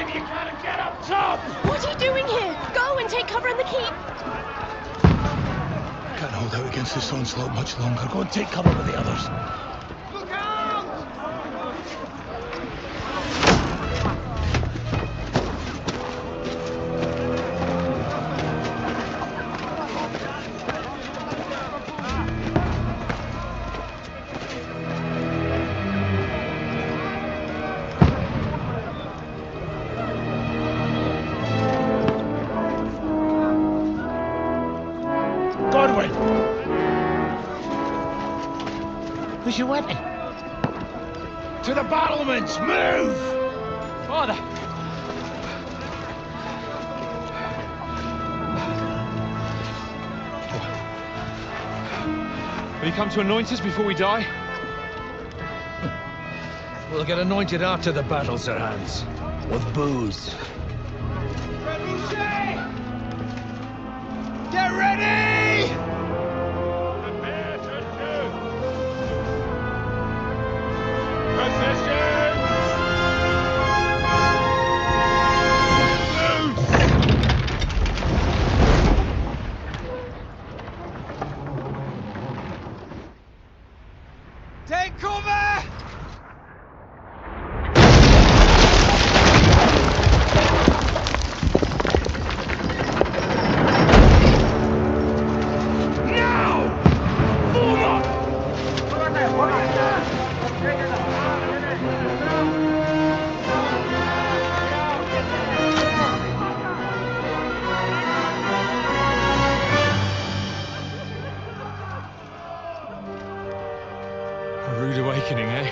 time you gotta get up top! What are you doing here? Go and take cover in the keep! Can't hold out against this onslaught much longer. Go and take cover with the others. Look out! Where's your weapon? To the battlements! Move! Father! Will you come to anoint us before we die? We'll get anointed after the battles are hands. With booze. Get ready! Take cover! A rude awakening, eh?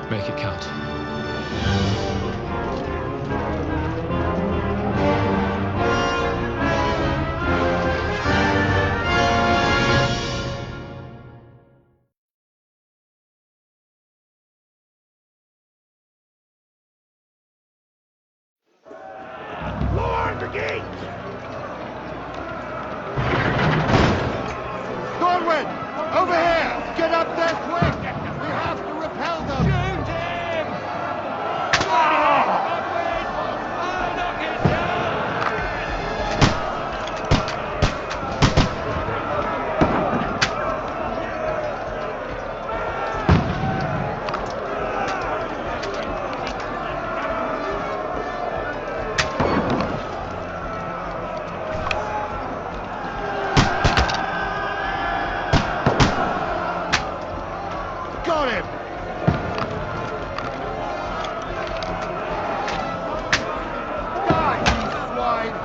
Make it count. Lower the gate! Thornwood! Over here! Get up there quick! We have to repel them! Shoot him! Got him! Die, you swine!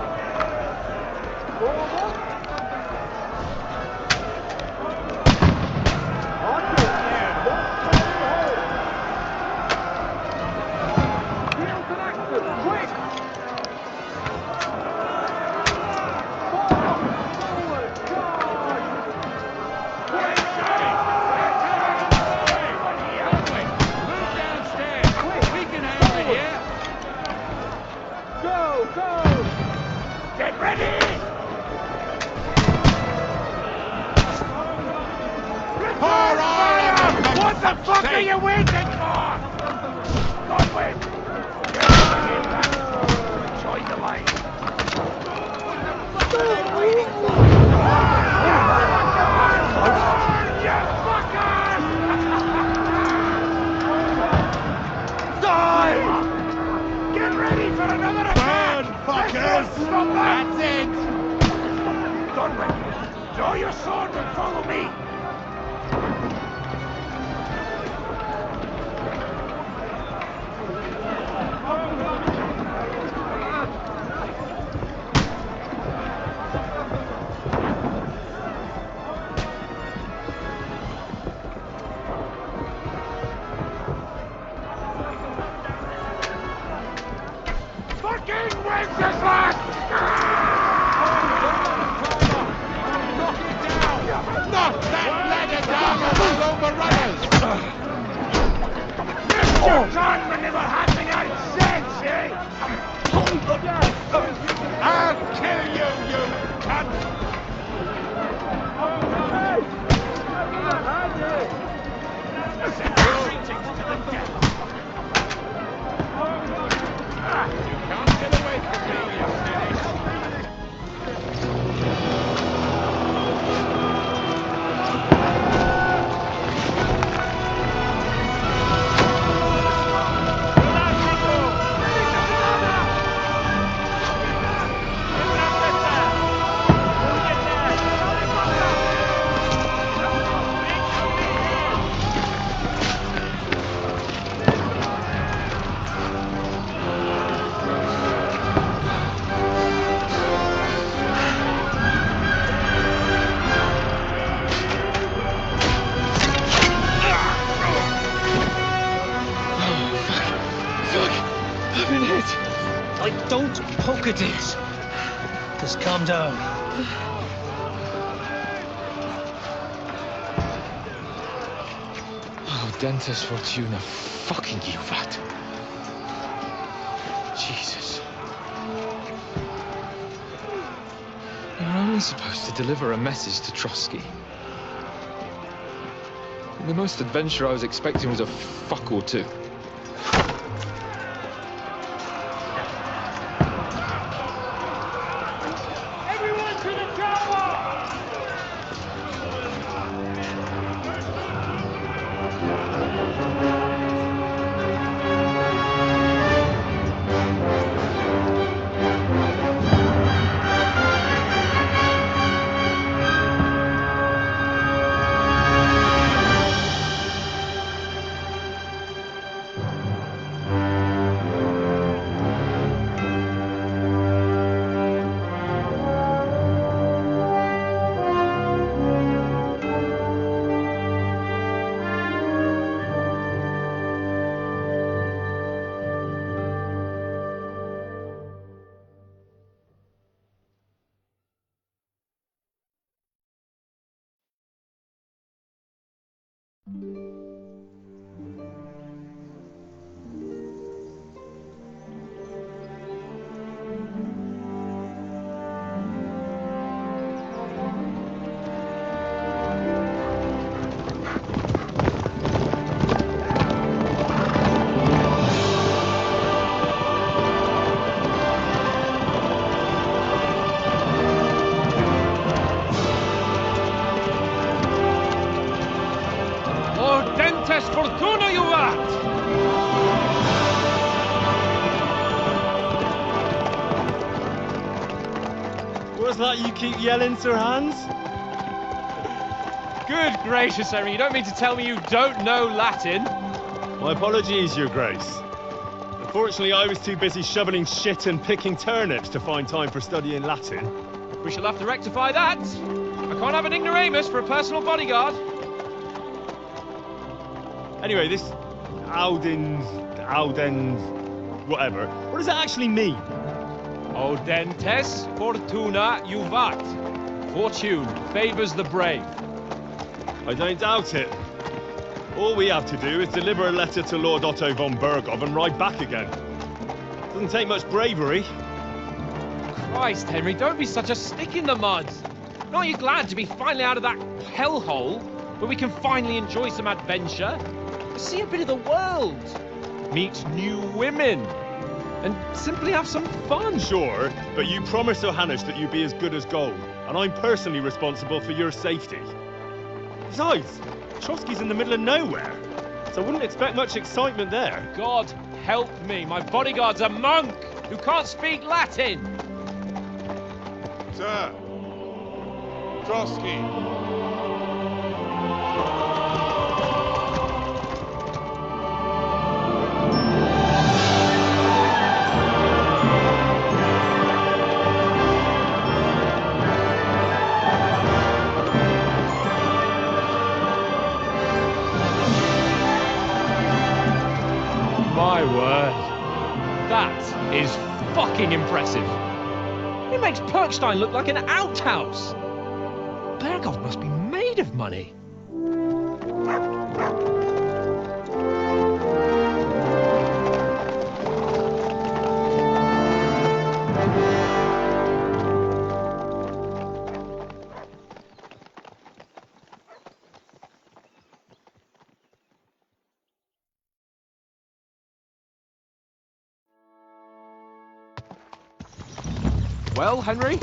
Get ready! Fire! What the fuck are you waiting for? Godwin! Join the line. What are you waiting for? You fuckers! Die! Get ready for another attack! Fuckers! That's it! Godwin, draw your sword and follow me! Fucking Wenceslas! Knock that ladder down on those overrunners! Mr. Gunman never had me on sense, eh? I'll kill you, you cunt! Hope it is. Just calm down. Oh, Dentes Fortuna, fucking you, that. Jesus. You're only supposed to deliver a message to Trotsky. The most adventure I was expecting was a fuck or two. Everyone to the tower! Dentes Fortuna Juvat! What's that you keep yelling, Sir Hans? Good gracious, Henry, you don't mean to tell me you don't know Latin? My apologies, Your Grace. Unfortunately, I was too busy shoveling shit and picking turnips to find time for studying Latin. We shall have to rectify that. I can't have an ignoramus for a personal bodyguard. Anyway, this Audens, whatever. What does that actually mean? O Dentes Fortuna Juvat. Fortune favors the brave. I don't doubt it. All we have to do is deliver a letter to Lord Otto von Bergov and ride back again. Doesn't take much bravery. Christ, Henry, don't be such a stick in the mud. Aren't you glad to be finally out of that hellhole where we can finally enjoy some adventure? See a bit of the world, meet new women, and simply have some fun. Sure, but you promised Johannes that you'd be as good as gold, and I'm personally responsible for your safety. Besides, Trotsky's in the middle of nowhere, so I wouldn't expect much excitement there. God help me, my bodyguard's a monk who can't speak Latin. Sir, Trotsky. My word. That is fucking impressive. It makes Perkstein look like an outhouse. Bergov must be made of money. Well, Henry,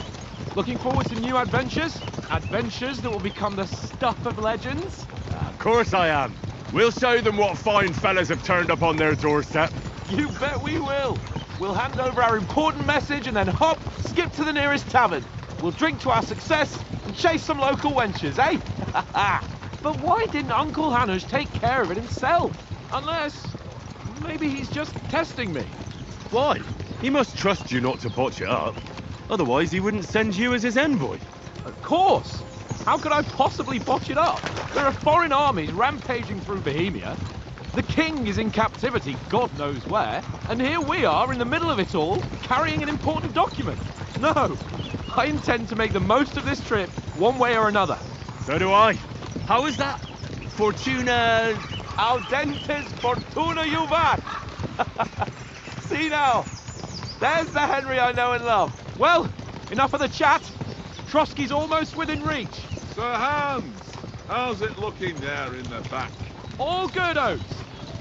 looking forward to new adventures? Adventures that will become the stuff of legends? Of course I am. We'll show them what fine fellas have turned up on their doorstep. You bet we will. We'll hand over our important message and then hop, skip to the nearest tavern. We'll drink to our success and chase some local wenches, eh? But why didn't Uncle Hanush take care of it himself? Unless, maybe he's just testing me. Why? He must trust you not to botch it up. Otherwise, he wouldn't send you as his envoy. Of course. How could I possibly botch it up? There are foreign armies rampaging through Bohemia. The king is in captivity, God knows where, and here we are in the middle of it all, carrying an important document. No, I intend to make the most of this trip, one way or another. So do I. How is that? Fortuna... Audentes fortuna juvat! See now, there's the Henry I know and love. Well, enough of the chat. Trotsky's almost within reach. Sir Hans, how's it looking there in the back? All good, Oates.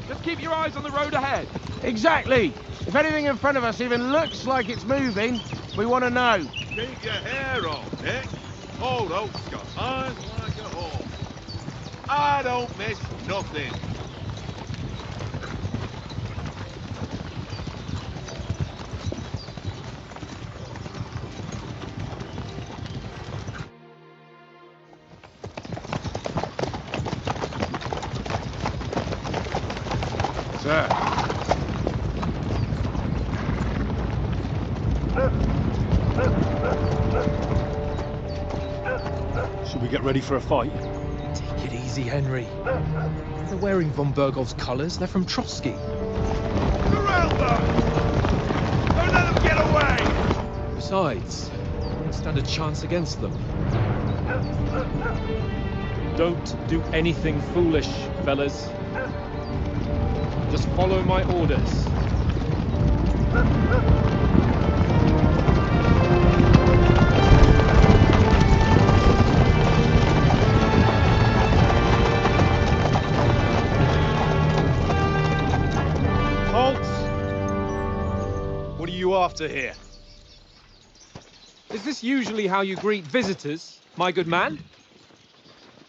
Just keep your eyes on the road ahead. Exactly. If anything in front of us even looks like it's moving, we want to know. Keep your hair on, Nick. Old Oak's got eyes like a hawk. I don't miss nothing. Sir. Should we get ready for a fight? Take it easy, Henry. They're wearing von Bergov's colours. They're from Trotsky. Surround them! Don't let them get away! Besides, we won't stand a chance against them. Don't do anything foolish, fellas. Just follow my orders. Halt! What are you after here? Is this usually how you greet visitors, my good man?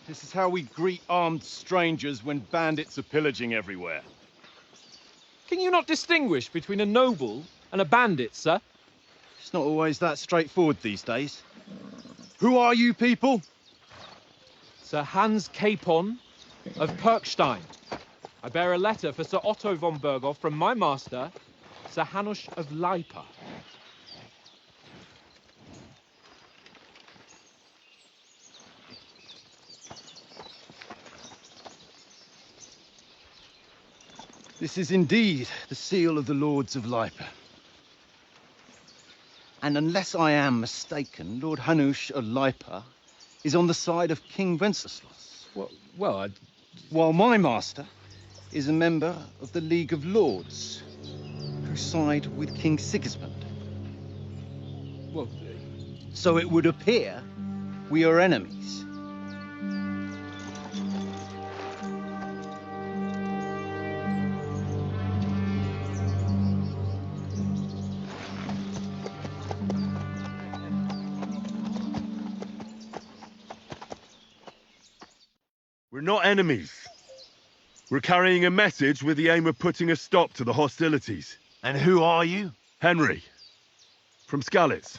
This is how we greet armed strangers when bandits are pillaging everywhere. Can you not distinguish between a noble and a bandit, sir? It's not always that straightforward these days. Who are you people? Sir Hans Capon of Perkstein. I bear a letter for Sir Otto von Berghoff from my master, Sir Hanush of Leipa. This is indeed the seal of the Lords of Leipa. And unless I am mistaken, Lord Hanush of Leipa is on the side of King Wenceslas. While my master is a member of the League of Lords, who side with King Sigismund. So it would appear we are enemies. We're not enemies. We're carrying a message with the aim of putting a stop to the hostilities. And who are you? Henry, from Skalitz.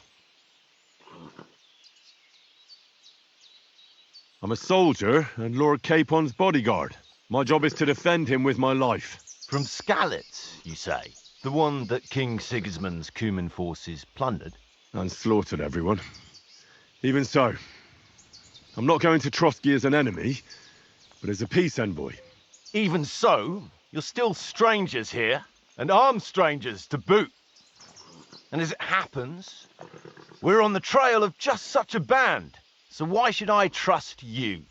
I'm a soldier and Lord Capon's bodyguard. My job is to defend him with my life. From Skalitz, you say? The one that King Sigismund's Cuman forces plundered? And slaughtered everyone. Even so, I'm not going to Trotsky as an enemy, but as a peace envoy. Even so, you're still strangers here, and armed strangers to boot. And as it happens, we're on the trail of just such a band, so why should I trust you?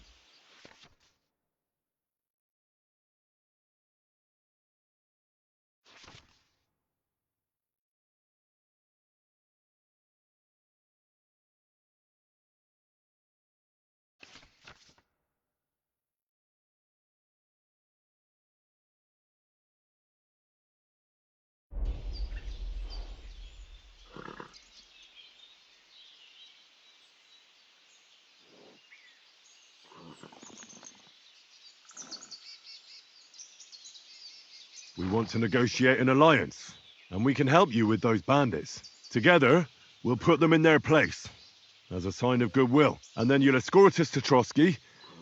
We want to negotiate an alliance, and we can help you with those bandits. Together, we'll put them in their place, as a sign of goodwill. And then you'll escort us to Trotsky,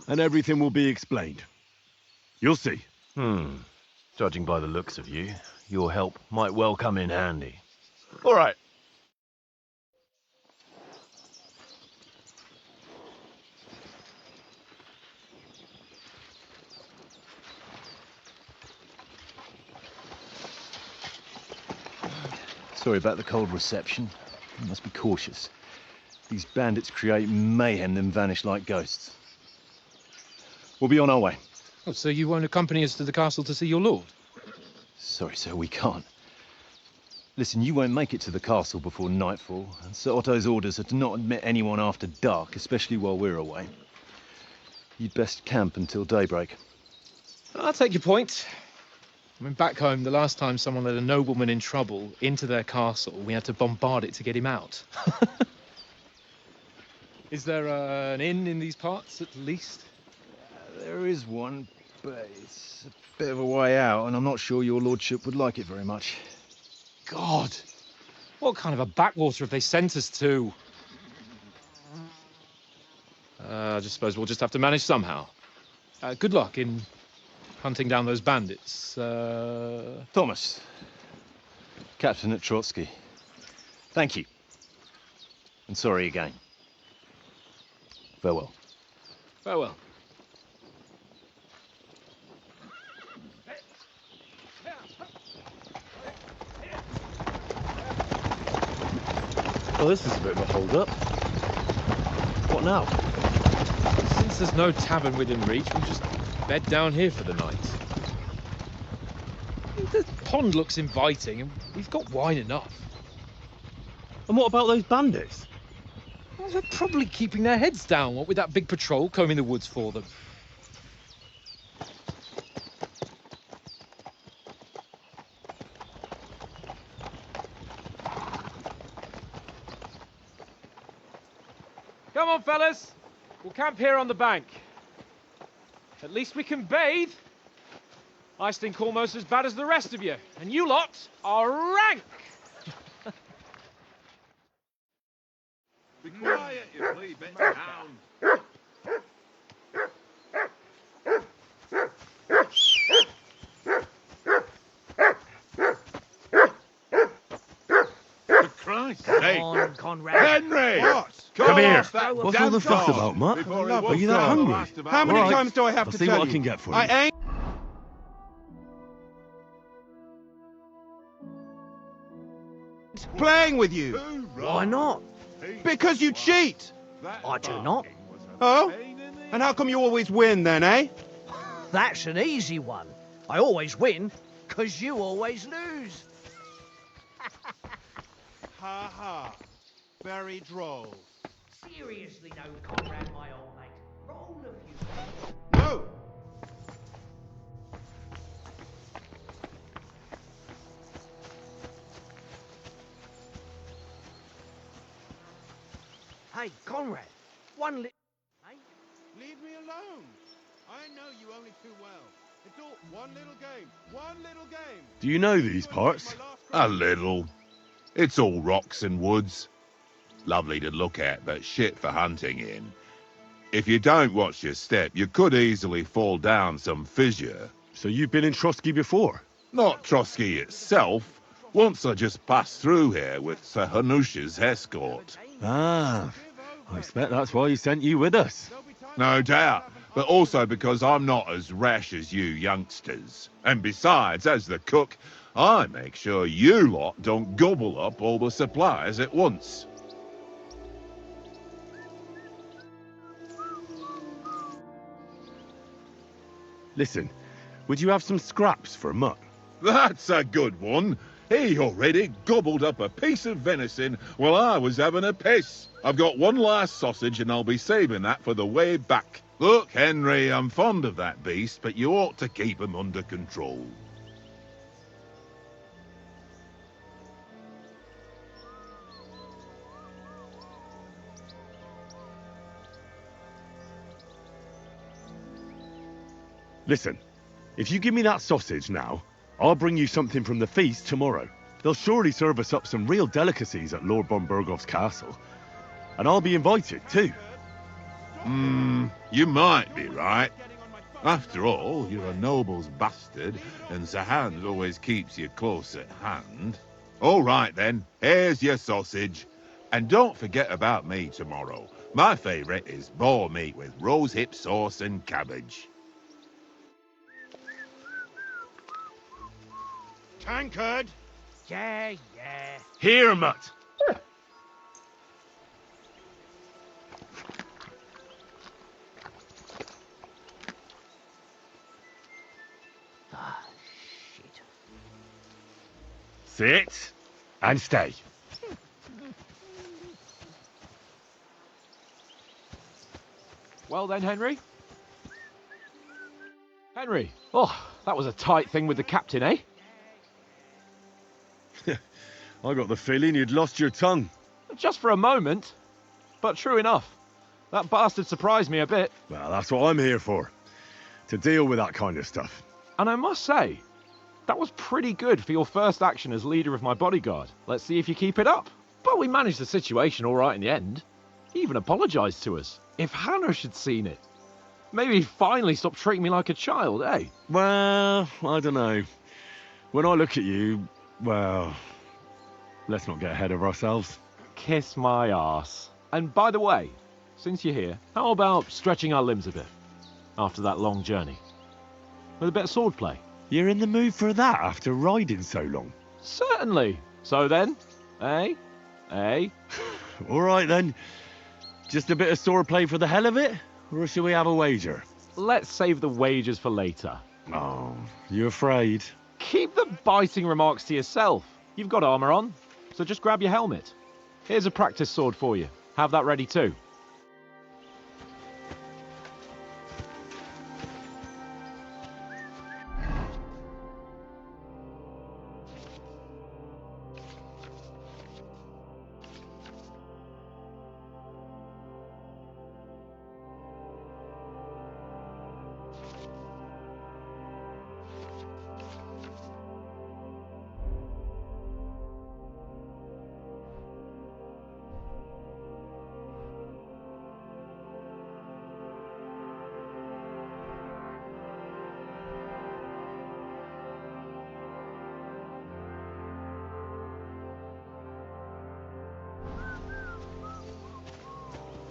and everything will be explained. You'll see. Judging by the looks of you, your help might well come in handy. All right. Sorry about the cold reception. You must be cautious. These bandits create mayhem, then vanish like ghosts. We'll be on our way. Oh, so you won't accompany us to the castle to see your lord? Sorry, sir, we can't. Listen, you won't make it to the castle before nightfall, and Sir Otto's orders are to not admit anyone after dark, especially while we're away. You'd best camp until daybreak. I'll take your point. I mean, back home, the last time someone let a nobleman in trouble into their castle, we had to bombard it to get him out. Is there an inn in these parts, at least? There is one, but it's a bit of a way out, and I'm not sure your lordship would like it very much. God! What kind of a backwater have they sent us to? I just suppose we'll just have to manage somehow. Good luck in hunting down those bandits. Thomas, Captain at Trotsky. Thank you. And sorry again. Farewell. Farewell. Well, this is a bit of a hold-up. What now? Since there's no tavern within reach, we'll just bed down here for the night. The pond looks inviting, and we've got wine enough. And what about those bandits? Well, they're probably keeping their heads down, what with that big patrol combing the woods for them. Come on, fellas. We'll camp here on the bank. At least we can bathe. I stink almost as bad as the rest of you, and you lot are rank. Be quiet, you flea bit hound. For Christ's sake. Come on, Conrad. Henry! What? Come here. That What's all the fuss about, Mutt? Are you that hungry? How many All right. times do I have I'll to see tell what you? I can get for you. I ain't playing with you. Why not? Because you cheat. I do not. Oh? And how come you always win then, eh? That's an easy one. I always win, 'cause you always lose. Ha ha. Very droll. Seriously though, Conrad, my old mate. Roll a few. No! Hey, Conrad, one li... Hey? Leave me alone. I know you only too well. It's all one little game. One little game. Do you know these parts? A little. It's all rocks and woods. Lovely to look at, but shit for hunting in. If you don't watch your step, you could easily fall down some fissure. So you've been in Trotsky before? Not Trotsky itself. Once I just passed through here with Sir Hanusha's escort. Ah, I expect that's why he sent you with us. No doubt, but also because I'm not as rash as you youngsters. And besides, as the cook, I make sure you lot don't gobble up all the supplies at once. Listen, would you have some scraps for Mutt? That's a good one. He already gobbled up a piece of venison while I was having a piss. I've got one last sausage and I'll be saving that for the way back. Look, Henry, I'm fond of that beast, but you ought to keep him under control. Listen, if you give me that sausage now, I'll bring you something from the feast tomorrow. They'll surely serve us up some real delicacies at Lord von Burgoff's castle. And I'll be invited, too. You might be right. After all, you're a noble's bastard, and Sir Hans always keeps you close at hand. All right, then. Here's your sausage. And don't forget about me tomorrow. My favourite is boar meat with rosehip sauce and cabbage. Tankard! Yeah, Yeah. Here, mutt. Ah, shit. Sit and stay. Well then, Henry? Henry! Oh, that was a tight thing with the captain, eh? I got the feeling you'd lost your tongue. Just for a moment. But true enough. That bastard surprised me a bit. Well, that's what I'm here for. To deal with that kind of stuff. And I must say, that was pretty good for your first action as leader of my bodyguard. Let's see if you keep it up. But we managed the situation all right in the end. He even apologised to us. If Hanosh had seen it, maybe he'd finally stop treating me like a child, eh? Well, I don't know. When I look at you, well, let's not get ahead of ourselves. Kiss my arse. And by the way, since you're here, how about stretching our limbs a bit after that long journey? With a bit of swordplay. You're in the mood for that after riding so long? Certainly. So then, eh? Eh? All right then. Just a bit of swordplay for the hell of it? Or shall we have a wager? Let's save the wagers for later. Oh, you afraid? Keep the biting remarks to yourself. You've got armour on, so just grab your helmet. Here's a practice sword for you. Have that ready too.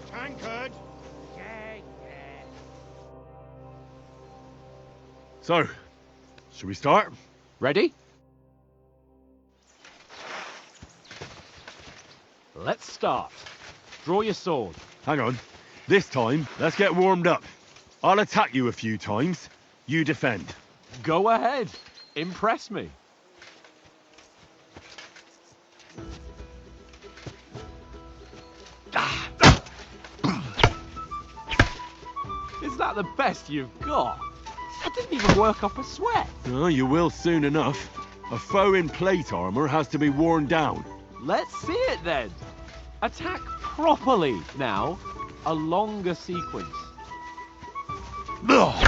Tankard! So, should we start? Ready? Let's start. Draw your sword. Hang on. This time, let's get warmed up. I'll attack you a few times. You defend. Go ahead. Impress me. Is that the best you've got? I didn't even work up a sweat. Oh, you will soon enough. A foe in plate armor has to be worn down. Let's see it then. Attack properly now. A longer sequence. Nice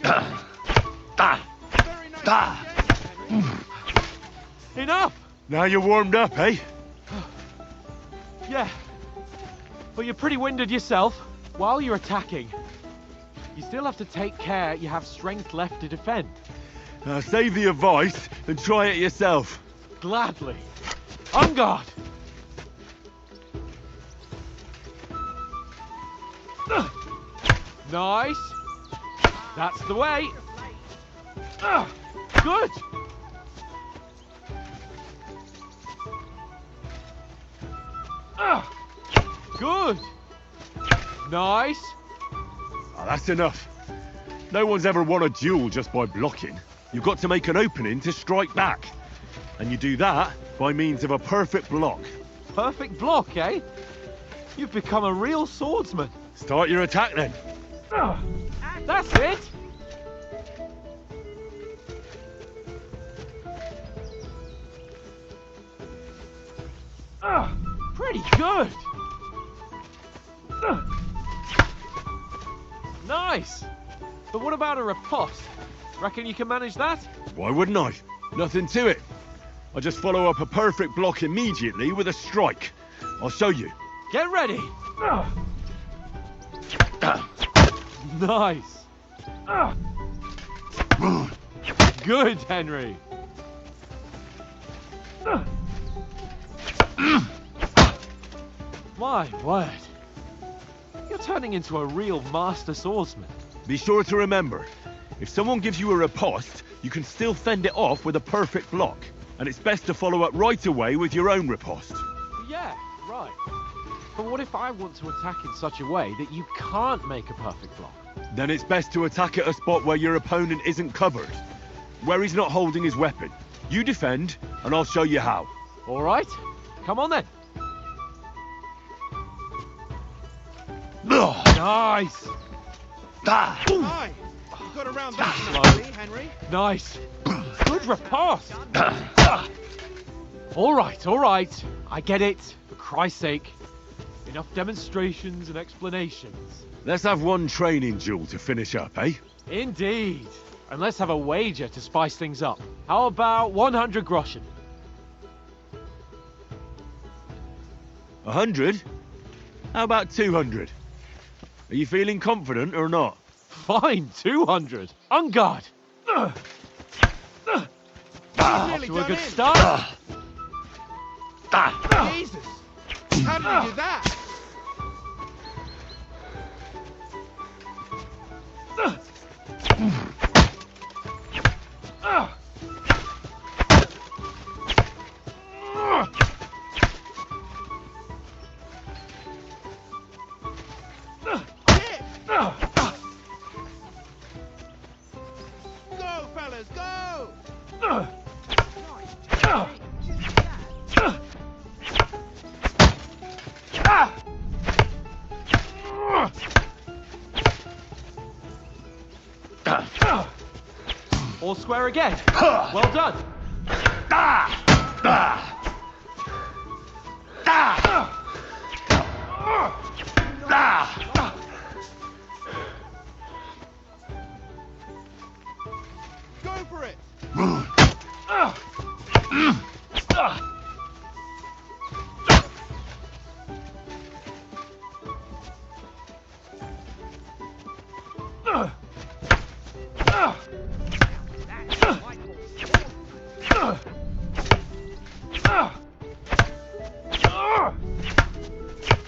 job. Very nice. Enough! Now you're warmed up, eh? Yeah. But you're pretty winded yourself. While you're attacking, you still have to take care you have strength left to defend. Save the advice and try it yourself. Gladly. On guard! Nice. That's the way. Good. Good. Nice. Oh, that's enough. No one's ever won a duel just by blocking. You've got to make an opening to strike back. And you do that by means of a perfect block. Perfect block, eh? You've become a real swordsman. Start your attack then. That's it. Pretty good. Nice. But what about a riposte? Reckon you can manage that? Why wouldn't I? Nothing to it. I just follow up a perfect block immediately with a strike. I'll show you. Get ready. Nice. Good, Henry. My word. You're turning into a real master swordsman. Be sure to remember, if someone gives you a riposte, you can still fend it off with a perfect block. and it's best to follow up right away with your own riposte. Yeah, right. But what if I want to attack in such a way that you can't make a perfect block? Then it's best to attack at a spot where your opponent isn't covered, where he's not holding his weapon. You defend, and I'll show you how. All right, come on then. Nice. Aye! You got around that Slow. nicely, Henry. Nice. Good riposte. All right. I get it. For Christ's sake. Enough demonstrations and explanations. Let's have one training duel to finish up, eh? Indeed. And let's have a wager to spice things up. How about 100 groschen? 100? How about 200? Are you feeling confident or not? Fine, 200. On guard. Nearly To a done good in. start. Jesus! How did you do that? Hit! Go, fellas, go! All square again. Well done. Go for it!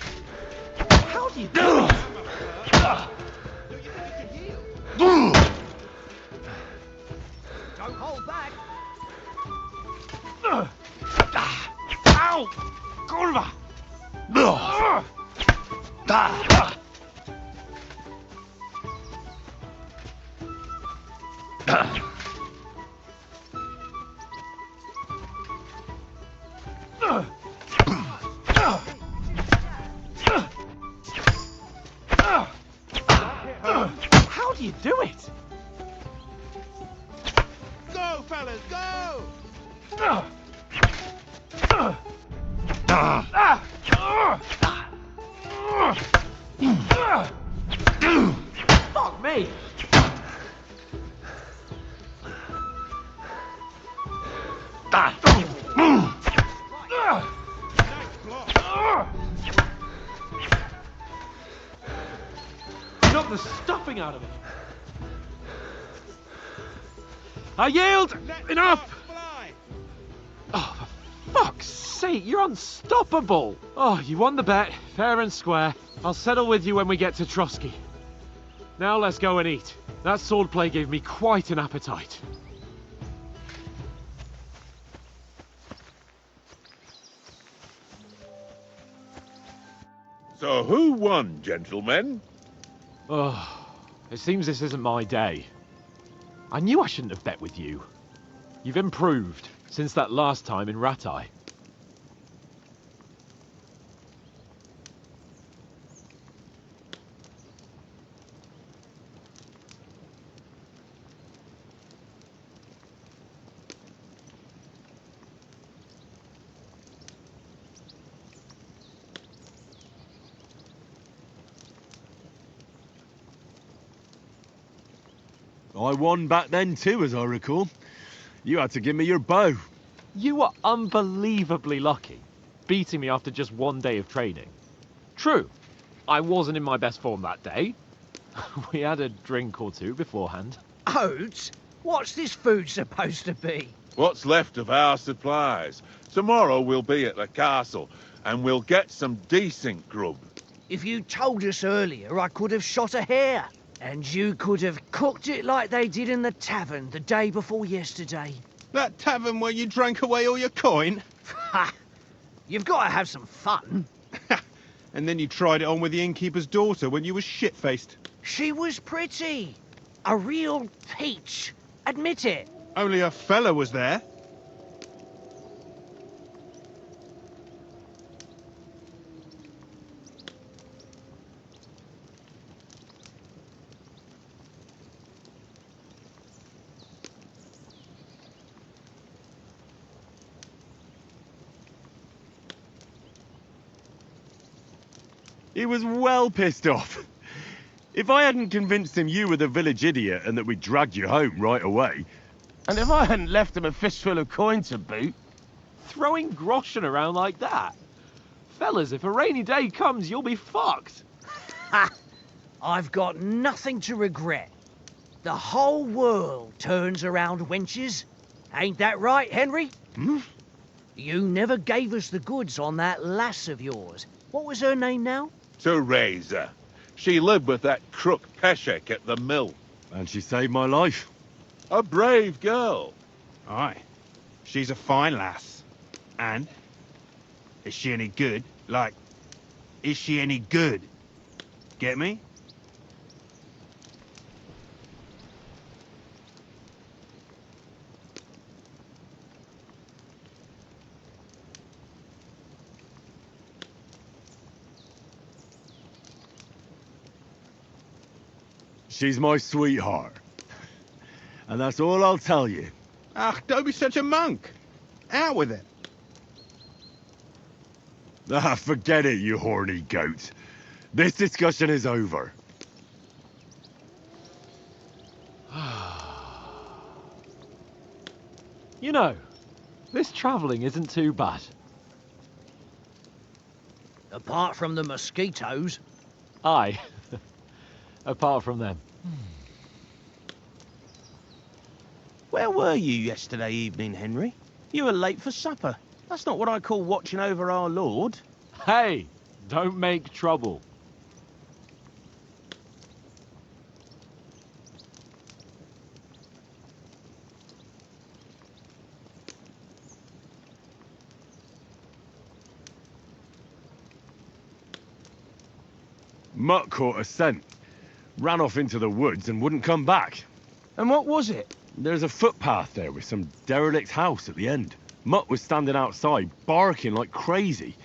How do you do it? Don't you think you can heal? Don't hold back. Ow! Kurwa! How do you do it? Go, fellas, go! Fuck me! Nice block. Knock the stuffing out of it. I yield! Let Enough! sparks fly. Oh, for fuck's sake, you're unstoppable! Oh, you won the bet, fair and square. I'll settle with you when we get to Trotsky. Now let's go and eat. That swordplay gave me quite an appetite. So who won, gentlemen? Oh, it seems this isn't my day. I knew I shouldn't have bet with you. You've improved since that last time in Ratai. I won back then too, as I recall. You had to give me your bow. You were unbelievably lucky, beating me after just one day of training. True, I wasn't in my best form that day. We had a drink or two beforehand. Oats? What's this food supposed to be? What's left of our supplies? Tomorrow we'll be at the castle, and we'll get some decent grub. If you told us earlier, I could have shot a hare. And you could have cooked it like they did in the tavern the day before yesterday. That tavern where you drank away all your coin? Ha! You've got to have some fun. And then you tried it on with the innkeeper's daughter when you were shit-faced. She was pretty. A real peach. Admit it. Only a fella was there. He was well pissed off. If I hadn't convinced him you were the village idiot and that we dragged you home right away... And if I hadn't left him a fistful of coin to boot... Throwing groschen around like that? Fellas, if a rainy day comes, you'll be fucked. Ha! I've got nothing to regret. The whole world turns around wenches. Ain't that right, Henry? Hmm? You never gave us the goods on that lass of yours. What was her name now? Teresa. She lived with that crook Peshek at the mill. And she saved my life. A brave girl. Aye. She's a fine lass. And? Is she any good? Like, is she any good? Get me? She's my sweetheart. And that's all I'll tell you. Ach, don't be such a monk. Out with it. Ah, forget it, you horny goat. This discussion is over. You know, this travelling isn't too bad. Apart from the mosquitoes. Aye. Apart from them. Where were you yesterday evening, Henry? You were late for supper. That's not what I call watching over our Lord. Hey, don't make trouble. Mutt caught a scent, ran off into the woods and wouldn't come back. And what was it? There's a footpath there with some derelict house at the end. Mutt was standing outside, barking like crazy.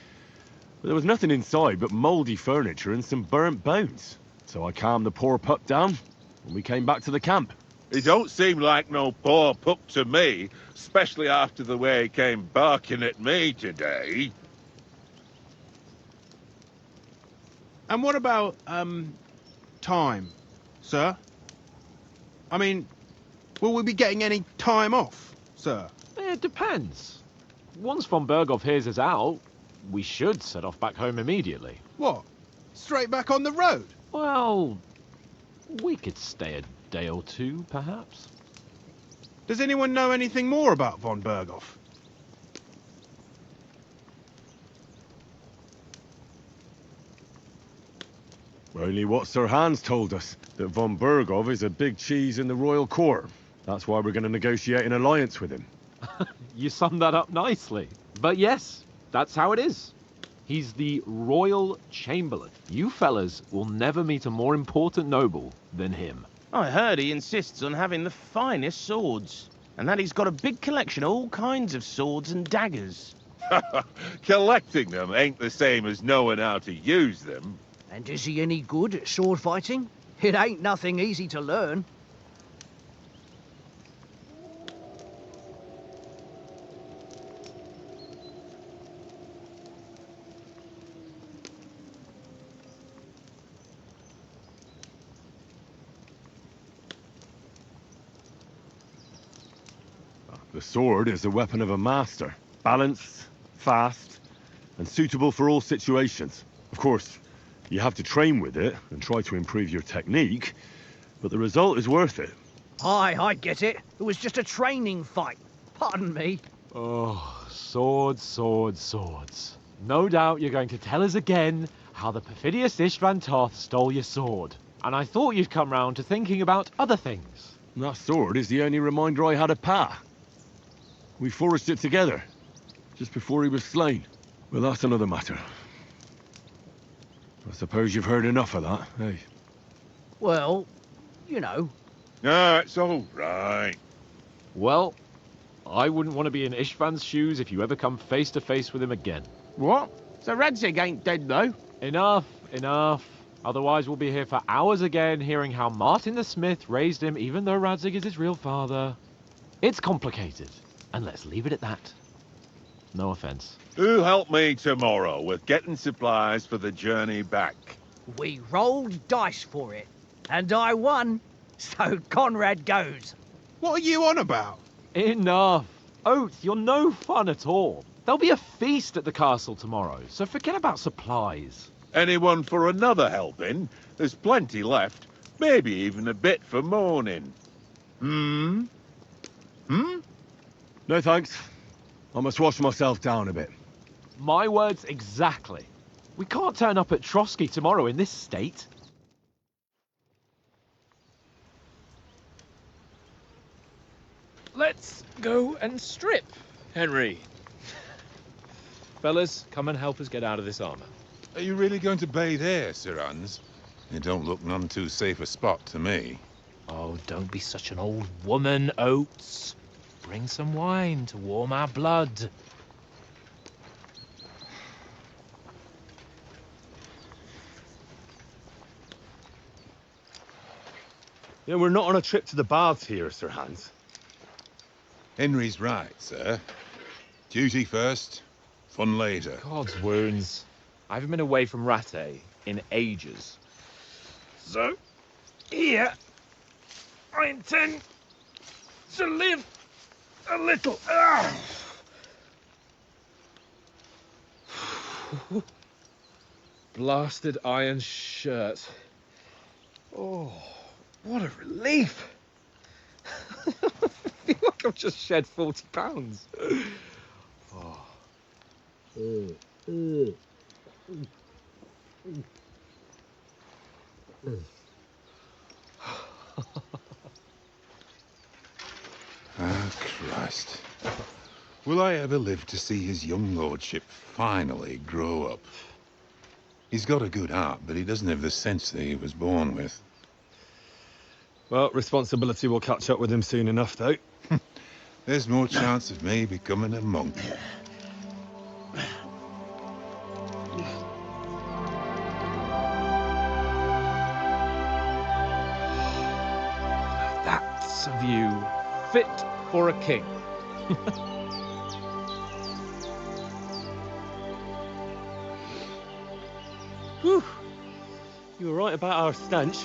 But there was nothing inside but mouldy furniture and some burnt bones. So I calmed the poor pup down, and we came back to the camp. He don't seem like no poor pup to me, especially after the way he came barking at me today. And what about, time, sir? I mean, will we be getting any time off, sir? It depends. Once von Berghoff hears us out, we should set off back home immediately. What? Straight back on the road? Well, we could stay a day or two, perhaps. Does anyone know anything more about von Berghoff? Only what Sir Hans told us, that von Berghoff is a big cheese in the royal court. That's why we're going to negotiate an alliance with him. You summed that up nicely. But yes, that's how it is. He's the Royal Chamberlain. You fellas will never meet a more important noble than him. I heard he insists on having the finest swords. And that he's got a big collection of all kinds of swords and daggers. Collecting them ain't the same as knowing how to use them. And is he any good at sword fighting? It ain't nothing easy to learn. The sword is the weapon of a master. Balanced, fast, and suitable for all situations. Of course, you have to train with it and try to improve your technique, but the result is worth it. Aye, I get it. It was just a training fight. Pardon me. Oh, swords, swords, swords. No doubt you're going to tell us again how the perfidious Istvan Toth stole your sword. And I thought you'd come round to thinking about other things. That sword is the only reminder I had of Pa. We foraged it together, just before he was slain. Well, that's another matter. I suppose you've heard enough of that, eh? Well, you know. No, it's all right. Well, I wouldn't want to be in Ishvan's shoes if you ever come face to face with him again. What? So Radzig ain't dead, though? Enough, enough. Otherwise we'll be here for hours again hearing how Martin the Smith raised him even though Radzig is his real father. It's complicated, and let's leave it at that. No offense. Who'll help me tomorrow with getting supplies for the journey back? We rolled dice for it, and I won, so Conrad goes. What are you on about? Enough. Oates, you're no fun at all. There'll be a feast at the castle tomorrow, so forget about supplies. Anyone for another helping? There's plenty left. Maybe even a bit for morning. Hmm? No thanks. I must wash myself down a bit. My words exactly. We can't turn up at Trotsky tomorrow in this state. Let's go and strip, Henry. Fellas, come and help us get out of this armor. Are you really going to bathe here, Sir Hans? It don't look none too safe a spot to me. Oh, don't be such an old woman, Oates. Bring some wine to warm our blood. Yeah, we're not on a trip to the baths here, Sir Hans. Henry's right, sir. Duty first, fun later. God's wounds. I haven't been away from Rattay in ages. So, here, I intend to live a little. Blasted iron shirt. Oh, what a relief. I feel like I've just shed 40 pounds. Oh. Ah, Christ. Will I ever live to see his young lordship finally grow up? He's got a good heart, but he doesn't have the sense that he was born with. Well, responsibility will catch up with him soon enough, though. There's more chance of me becoming a monk. That's a view fit for a king. Whew. You were right about our stench.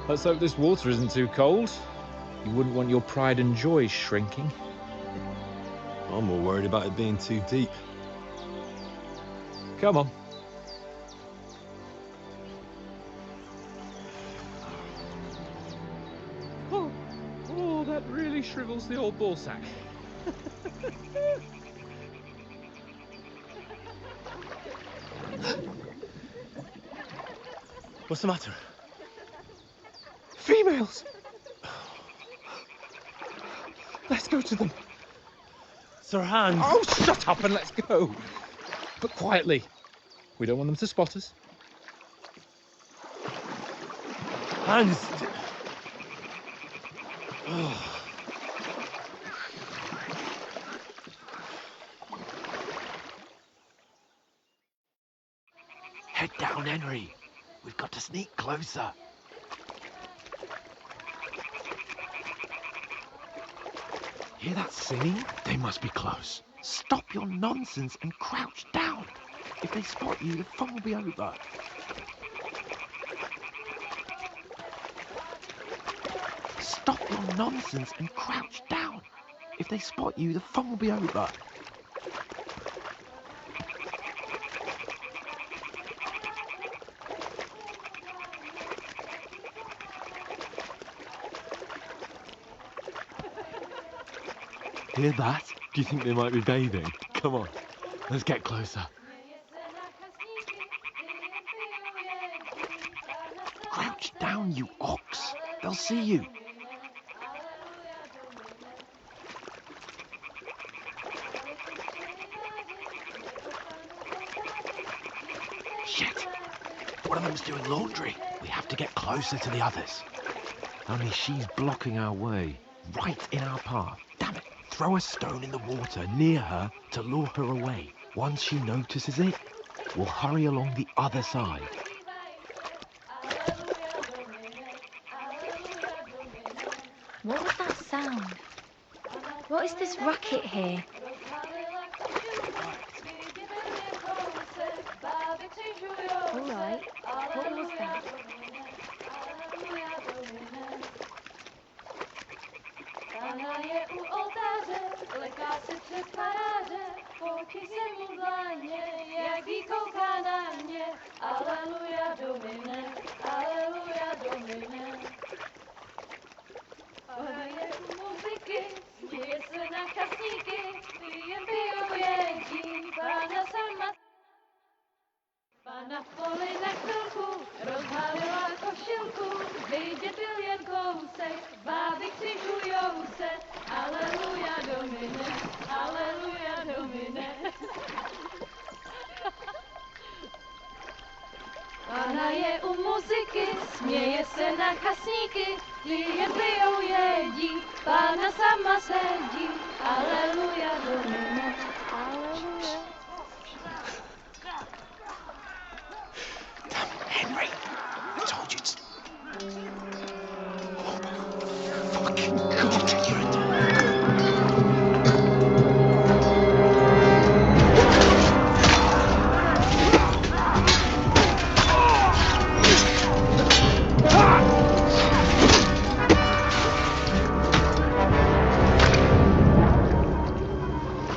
Let's hope this water isn't too cold. You wouldn't want your pride and joy shrinking. I'm more worried about it being too deep. Come on. Oh, that really shrivels the old ball sack. What's the matter? Females! Let's go to them. Sir Hans! Oh, shut up and let's go. But quietly. We don't want them to spot us. Hans! Head down, Henry. We've got to sneak closer. Hear that singing? They must be close. Stop your nonsense and crouch down. If they spot you, the fun will be over. Stop your nonsense and crouch down. If they spot you, the fun will be over. Hear that? Do you think they might be bathing? Come on, let's get closer. Crouch down, you ox. They'll see you. One of them's doing laundry. We have to get closer to the others. Only she's blocking our way, right in our path. Damn it. Throw a stone in the water near her to lure her away. Once she notices it, we'll hurry along the other side. What was that sound? What is this racket here? All right. What was that? Na poli na chvilku rozhalila košilku, vidět byl jen kousek, báby křižujou se, aleluja domine, aleluja domine. Pána je u muziky, směje se na kasníky, ty jen pijou jedí, Pána sama sedí, aleluja domine, aleluja. Henry, I told you to... Oh, fucking God, you're a...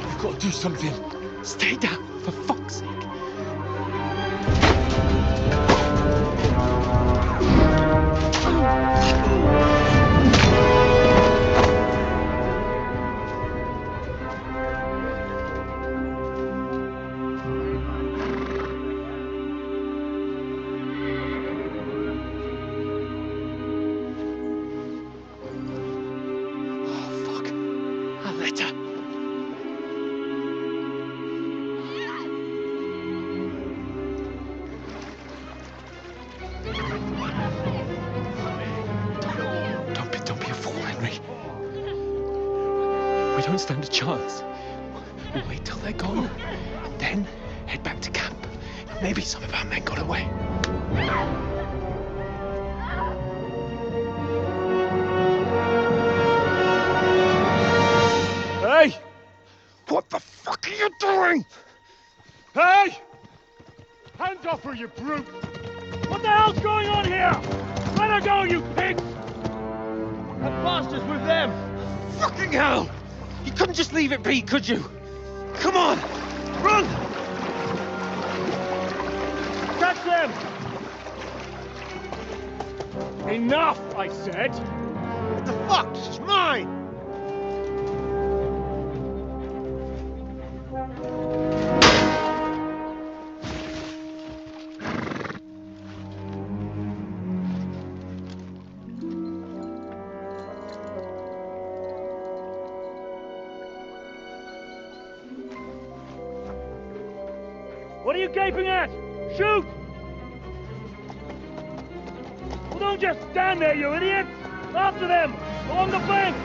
You've got to do something. Stay down, for fuck's sake. We don't stand a chance. We'll wait till they're gone, and then head back to camp. Maybe some of our men got away. Hey! What the fuck are you doing? Hey! Hands off her, you brute! What the hell's going on here? Let her go, you pig! That bastard's with them! Fucking hell! You couldn't just leave it be, could you? Come on! Run! Catch them! Enough, I said! What the fuck? She's mine! What are you gaping at? Shoot! Well, don't just stand there, you idiot! After them! Along the bank!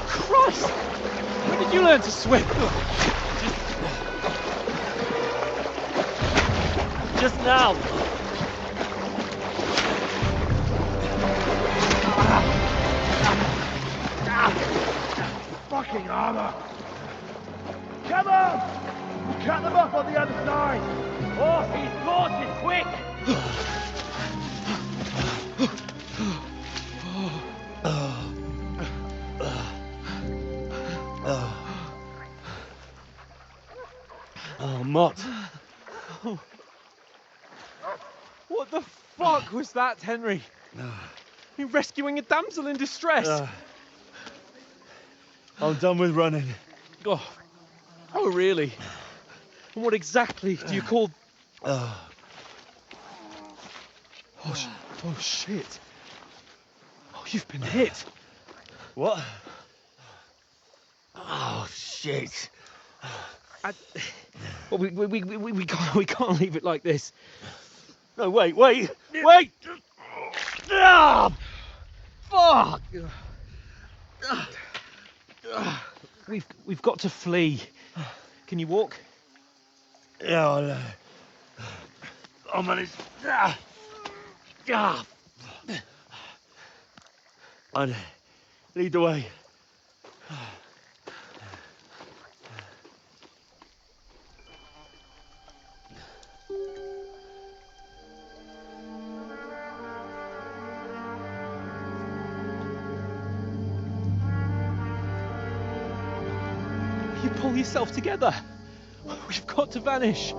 Christ! When did you learn to swim? Just now! Fucking armor! Come on! Cut them off on the other side! Oh, he's caught it! Quick! Oh, Mott. What the fuck was that, Henry? You rescuing a damsel in distress? I'm done with running. Oh, really? And what exactly do you call... Oh, shit. Oh, you've been hit. What? Oh, shit. Well, we can't leave it like this. No, wait! Ah! Fuck! We've got to flee. Can you walk? Yeah, I'll manage. I'd lead the way. You pull yourself together. We've got to vanish.